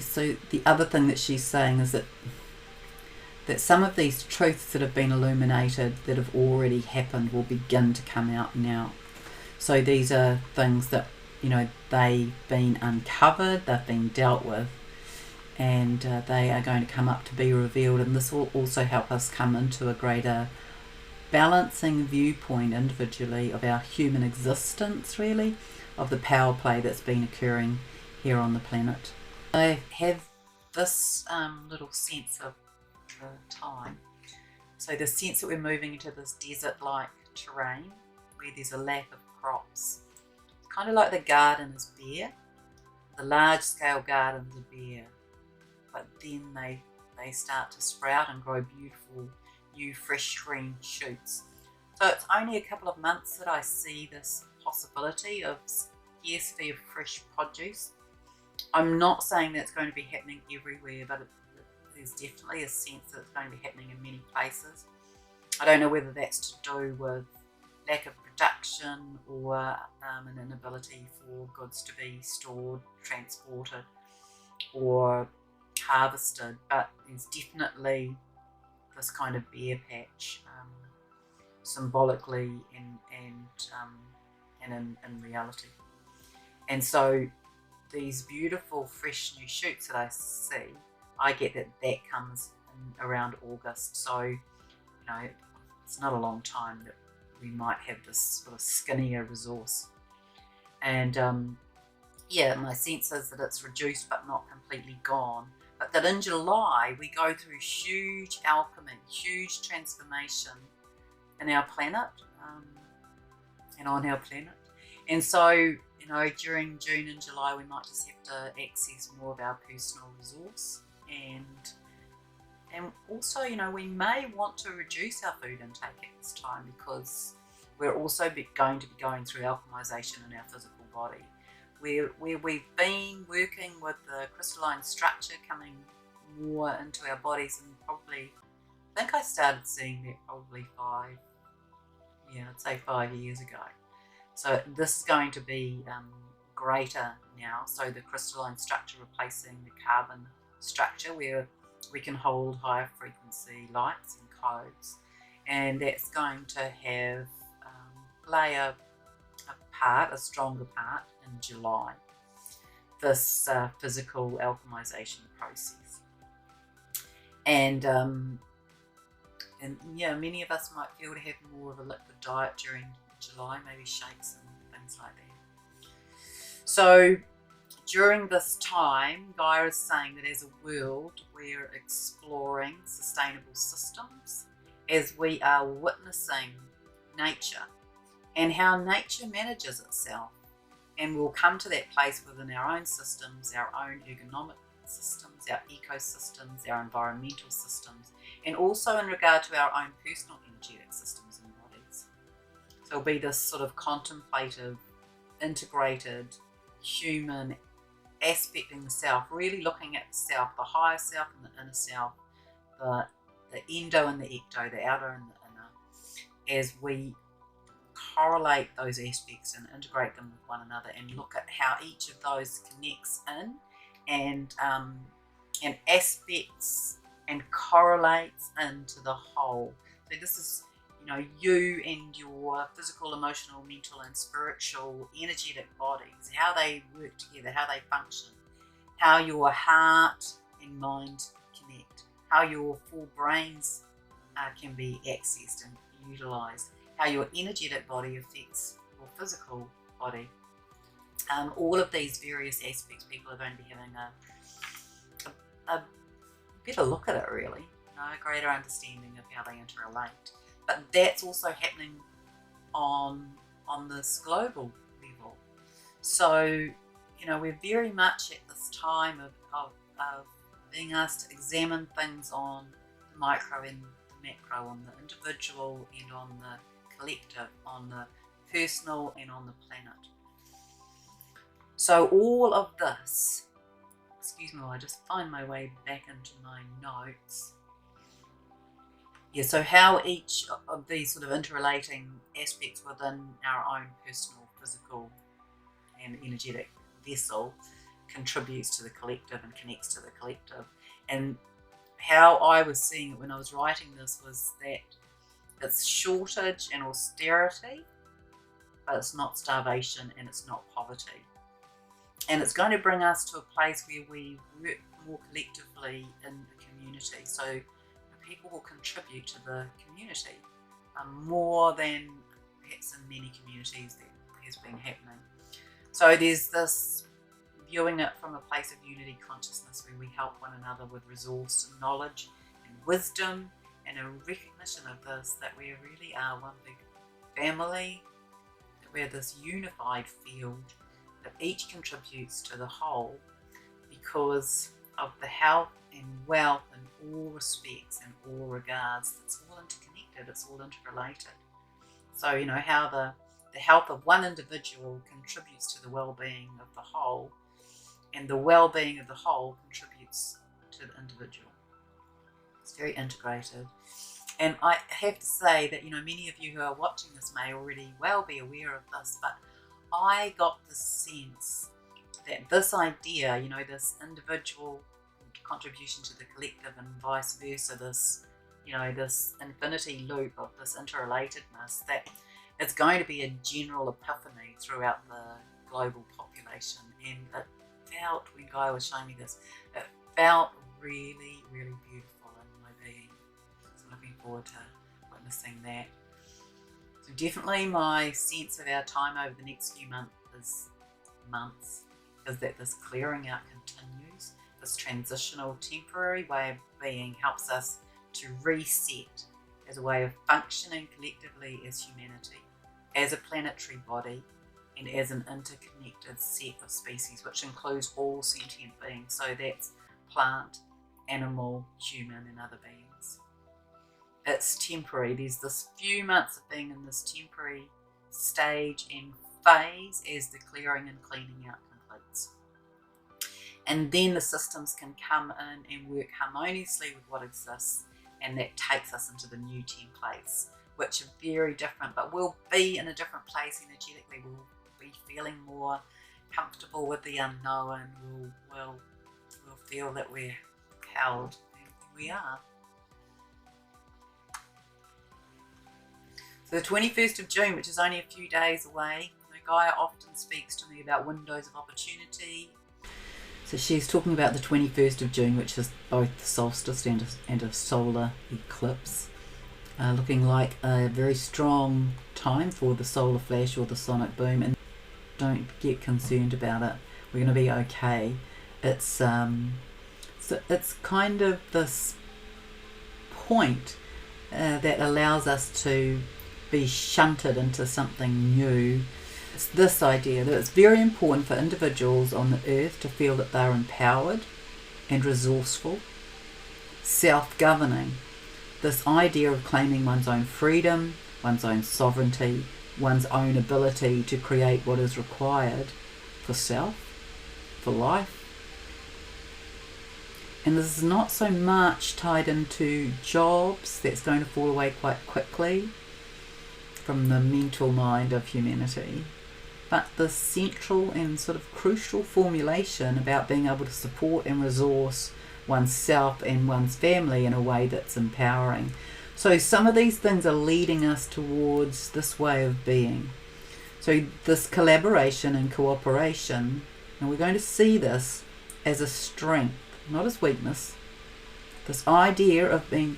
So the other thing that she's saying is that some of these truths that have been illuminated, that have already happened, will begin to come out now. So these are things that, they've been uncovered, they've been dealt with, and they are going to come up to be revealed. And this will also help us come into a greater balancing viewpoint individually of our human existence, really, of the power play that's been occurring here on the planet. I have this little sense of the time. So the sense that we're moving into this desert-like terrain where there's a lack of crops. It's kind of like the garden is bare. The large-scale gardens are bare, but then they start to sprout and grow beautiful new fresh green shoots. So it's only a couple of months that I see this possibility of scarcity of fresh produce. I'm not saying that's going to be happening everywhere, but there's definitely a sense that it's going to be happening in many places. I don't know whether that's to do with lack of production or an inability for goods to be stored, transported, or harvested, but there's definitely this kind of bare patch, symbolically and in reality. And so these beautiful fresh new shoots that I see, I get that comes in around August. So, it's not a long time that we might have this sort of skinnier resource. And my sense is that it's reduced but not completely gone. But that in July we go through huge alchemy, huge transformation in our planet and on our planet. And so, during June and July we might just have to access more of our personal resource. And also, we may want to reduce our food intake at this time, because we're also going to be going through alchemization in our physical body. Where we've been working with the crystalline structure coming more into our bodies, and probably, I think I started seeing that probably 5 years ago. So this is going to be greater now. So the crystalline structure replacing the carbon structure, where we can hold higher frequency lights and codes, and that's going to have play a stronger part in July, this physical alchemization process. And many of us might feel to have more of a liquid diet during July, maybe shakes and things like that. So during this time, Gaia is saying that as a world, we're exploring sustainable systems as we are witnessing nature and how nature manages itself. And we'll come to that place within our own systems, our own ergonomic systems, our ecosystems, our environmental systems, and also in regard to our own personal energetic systems and bodies. So it'll be this sort of contemplative, integrated, human aspecting the self, really looking at the self, the higher self and the inner self, the endo and the ecto, the outer and the inner, as we correlate those aspects and integrate them with one another, and look at how each of those connects in and aspects and correlates into the whole. So this is, you and your physical, emotional, mental and spiritual energetic bodies, how they work together, how they function, how your heart and mind connect, how your four brains can be accessed and utilized, how your energetic body affects your physical body. All of these various aspects, people are going to be having a better look at it, really, a greater understanding of how they interrelate. But that's also happening on this global level. So, we're very much at this time of being asked to examine things on the micro and the macro, on the individual and on the collective, on the personal and on the planet. So all of this, excuse me while I just find my way back into my notes. So how each of these sort of interrelating aspects within our own personal, physical and energetic vessel contributes to the collective and connects to the collective. And how I was seeing it when I was writing this was that it's shortage and austerity, but it's not starvation and it's not poverty. And it's going to bring us to a place where we work more collectively in the community. So people will contribute to the community more than perhaps in many communities that has been happening. So there's this viewing it from a place of unity consciousness where we help one another with resource and knowledge and wisdom, and a recognition of this, that we really are one big family, that we're this unified field, that each contributes to the whole because of the health and wealth in all respects and all regards. It's all interconnected, it's all interrelated. So, you know, how the health of one individual contributes to the well-being of the whole, and the well-being of the whole contributes to the individual. It's very integrated. And I have to say that, you know, many of you who are watching this may already well be aware of this, but I got the sense that this idea, you know, this individual contribution to the collective and vice versa, this, you know, this infinity loop of this interrelatedness, that it's going to be a general epiphany throughout the global population. And it felt, when Gaia was showing me this, it felt really, really beautiful in my being. So I'm looking forward to witnessing that. So definitely my sense of our time over the next few months is that this clearing out continues. This transitional, temporary way of being helps us to reset as a way of functioning collectively as humanity, as a planetary body, and as an interconnected set of species, which includes all sentient beings. So that's plant, animal, human, and other beings. It's temporary. There's this few months of being in this temporary stage and phase as the clearing and cleaning out completes. And then the systems can come in and work harmoniously with what exists, and that takes us into the new templates, which are very different, but we'll be in a different place energetically. We'll be feeling more comfortable with the unknown. We'll feel that we're held, and we are. So the 21st of June, which is only a few days away, Gaia often speaks to me about windows of opportunity. So she's talking about the 21st of June, which is both the solstice and a solar eclipse, looking like a very strong time for the solar flash or the sonic boom. And don't get concerned about it. We're going to be okay. It's kind of this point that allows us to be shunted into something new. It's this idea that it's very important for individuals on the earth to feel that they're empowered and resourceful, self-governing. This idea of claiming one's own freedom, one's own sovereignty, one's own ability to create what is required for self, for life. And this is not so much tied into jobs. That's going to fall away quite quickly from the mental mind of humanity. But the central and sort of crucial formulation about being able to support and resource oneself and one's family in a way that's empowering. So some of these things are leading us towards this way of being. So this collaboration and cooperation, and we're going to see this as a strength, not as weakness. This idea of being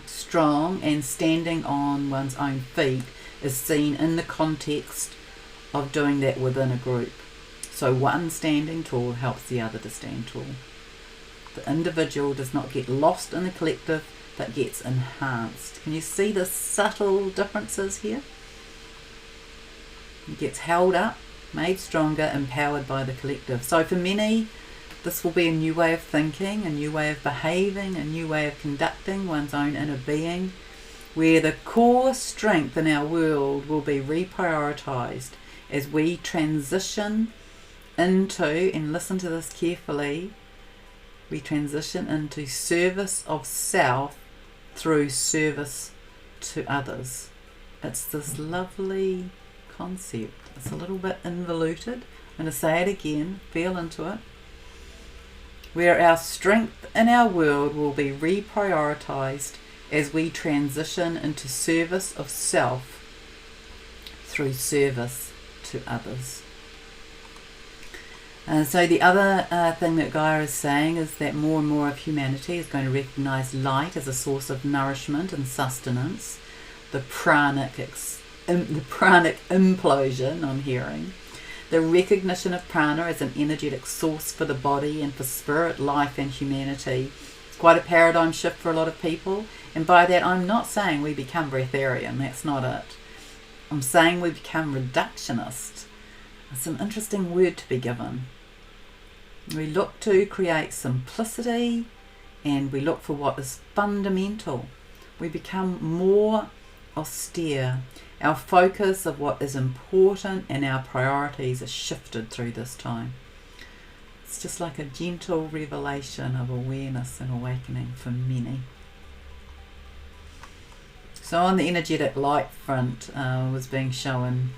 strong and standing on one's own feet is seen in the context of doing that within a group. So one standing tall helps the other to stand tall. The individual does not get lost in the collective, but gets enhanced. Can you see the subtle differences here? It gets held up, made stronger, empowered by the collective. So for many, this will be a new way of thinking, a new way of behaving, a new way of conducting one's own inner being, where the core strength in our world will be reprioritized as we transition into, and listen to this carefully, we transition into service of self through service to others. It's this lovely concept, It's a little bit involuted. I'm going to say it again. Feel into it. Where our strength in our world will be reprioritized as we transition into service of self through service to others. And so the other thing that Gaia is saying is that more and more of humanity is going to recognize light as a source of nourishment and sustenance. The pranic implosion, I'm hearing. The recognition of prana as an energetic source for the body and for spirit, life and humanity. It's quite a paradigm shift for a lot of people. And by that, I'm not saying we become breatharian. That's not it. I'm saying we become reductionist. It's an interesting word to be given. We look to create simplicity and we look for what is fundamental. We become more austere. Our focus of what is important and our priorities are shifted through this time. It's just like a gentle revelation of awareness and awakening for many. So on the energetic light front was being shown,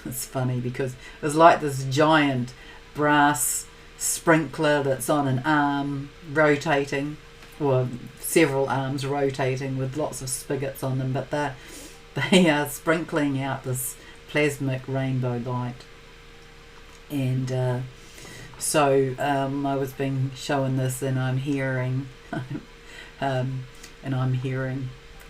it's funny because it was like this giant brass sprinkler that's on an arm rotating, or several arms rotating with lots of spigots on them, but they are sprinkling out this plasmic rainbow light. And so I was being shown this, and I'm hearing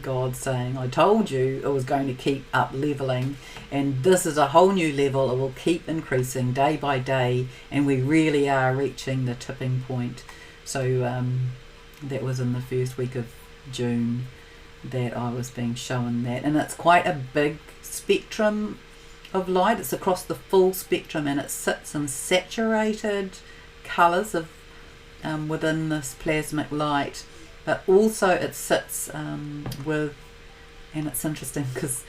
God saying, I told you it was going to keep up leveling, and this is a whole new level. It will keep increasing day by day, and we really are reaching the tipping point. So that was in the first week of June that I was being shown that, and it's quite a big spectrum of light. It's across the full spectrum, and it sits in saturated colours of within this plasmic light, but also it sits with, and it's interesting because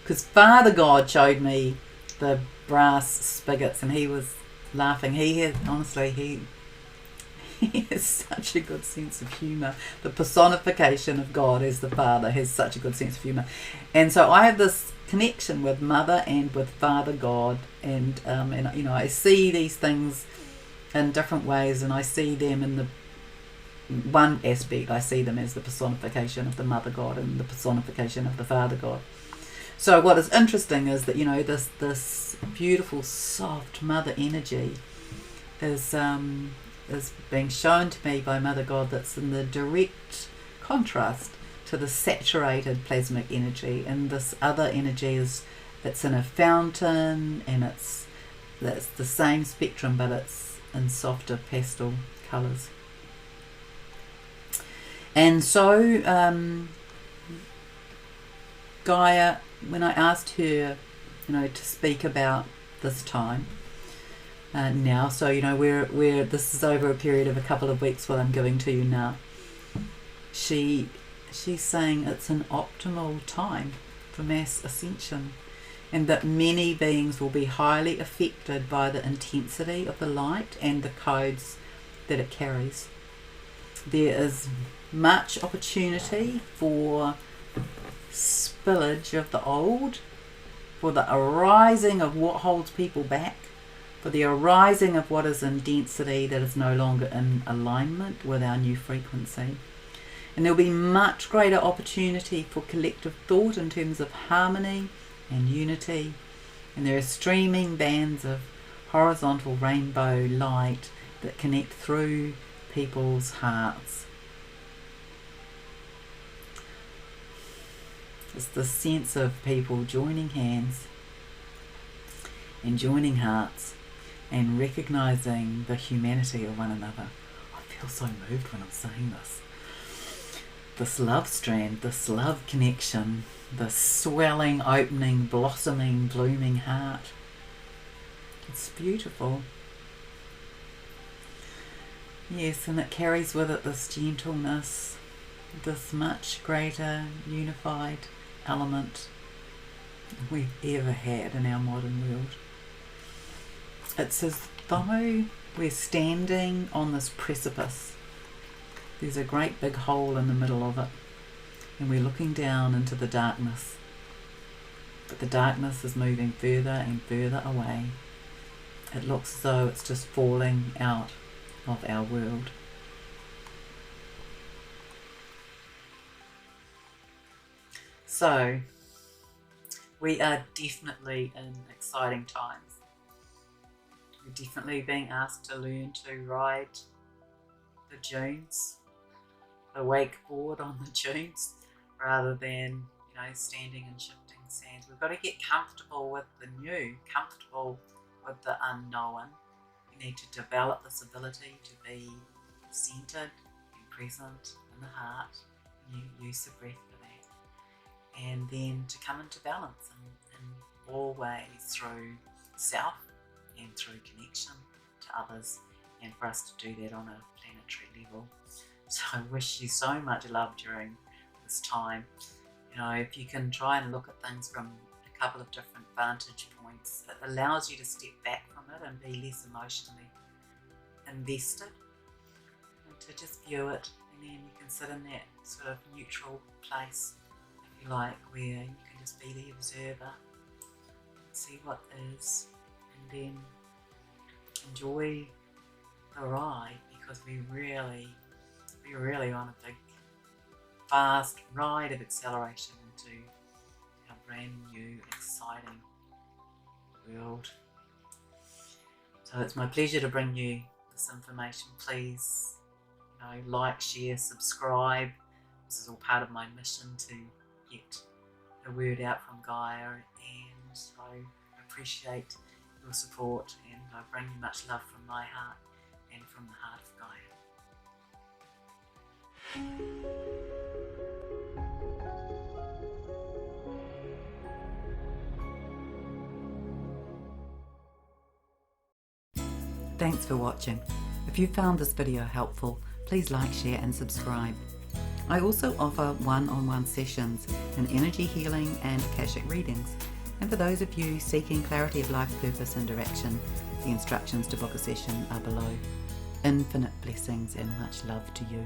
Father God showed me the brass spigots, and he was laughing. He has such a good sense of humour. The personification of God as the Father has such a good sense of humour. And so I have this connection with Mother and with Father God, and you know, I see these things in different ways, and I see them in the one aspect. I see them as the personification of the Mother God and the personification of the Father God. So what is interesting is that, you know, this beautiful soft mother energy is being shown to me by Mother God, that's in the direct contrast to the saturated plasmic energy, and this other energy it's in a fountain, and that's the same spectrum, but it's in softer pastel colours. And so Gaia, when I asked her, you know, to speak about this time now, so you know, we're this is over a period of a couple of weeks, what I'm giving to you now, she's saying it's an optimal time for mass ascension, and that many beings will be highly affected by the intensity of the light and the codes that it carries. There is much opportunity for spillage of the old, for the arising of what holds people back, for the arising of what is in density that is no longer in alignment with our new frequency. And there will be much greater opportunity for collective thought in terms of harmony and unity, and there are streaming bands of horizontal rainbow light that connect through people's hearts. It's the sense of people joining hands and joining hearts and recognizing the humanity of one another. I feel so moved when I'm saying this. This love strand, this love connection, this swelling, opening, blossoming, blooming heart. It's beautiful. Yes, and it carries with it this gentleness, this much greater unified element we've ever had in our modern world. It's as though we're standing on this precipice. There's a great big hole in the middle of it, and we're looking down into the darkness. but the darkness is moving further and further away. It looks as though it's just falling out of our world. So, we are definitely in exciting times. We're definitely being asked to learn to ride the dunes, the wakeboard on the dunes, rather than, standing and shifting sands. We've got to get comfortable with the new, comfortable with the unknown. We need to develop this ability to be centered and present in the heart. You use the breath for that. And then to come into balance in all ways, through self and through connection to others, and for us to do that on a planetary level. So I wish you so much love during this time. If you can try and look at things from a couple of different vantage points, it allows you to step back from it and be less emotionally invested, and to just view it, and then you can sit in that sort of neutral place, if you like, where you can just be the observer, see what is, and then enjoy the ride, because we're really on a big, fast ride of acceleration into our brand new, exciting world. So it's my pleasure to bring you this information. Please, like, share, subscribe. This is all part of my mission to get the word out from Gaia, and I appreciate your support, and I bring you much love from my heart and from the heart of Gaia. Thanks for watching. If you found this video helpful, please like, share and subscribe. I also offer one-on-one sessions in energy healing and Akashic readings. And for those of you seeking clarity of life purpose and direction, the instructions to book a session are below. Infinite blessings and much love to you.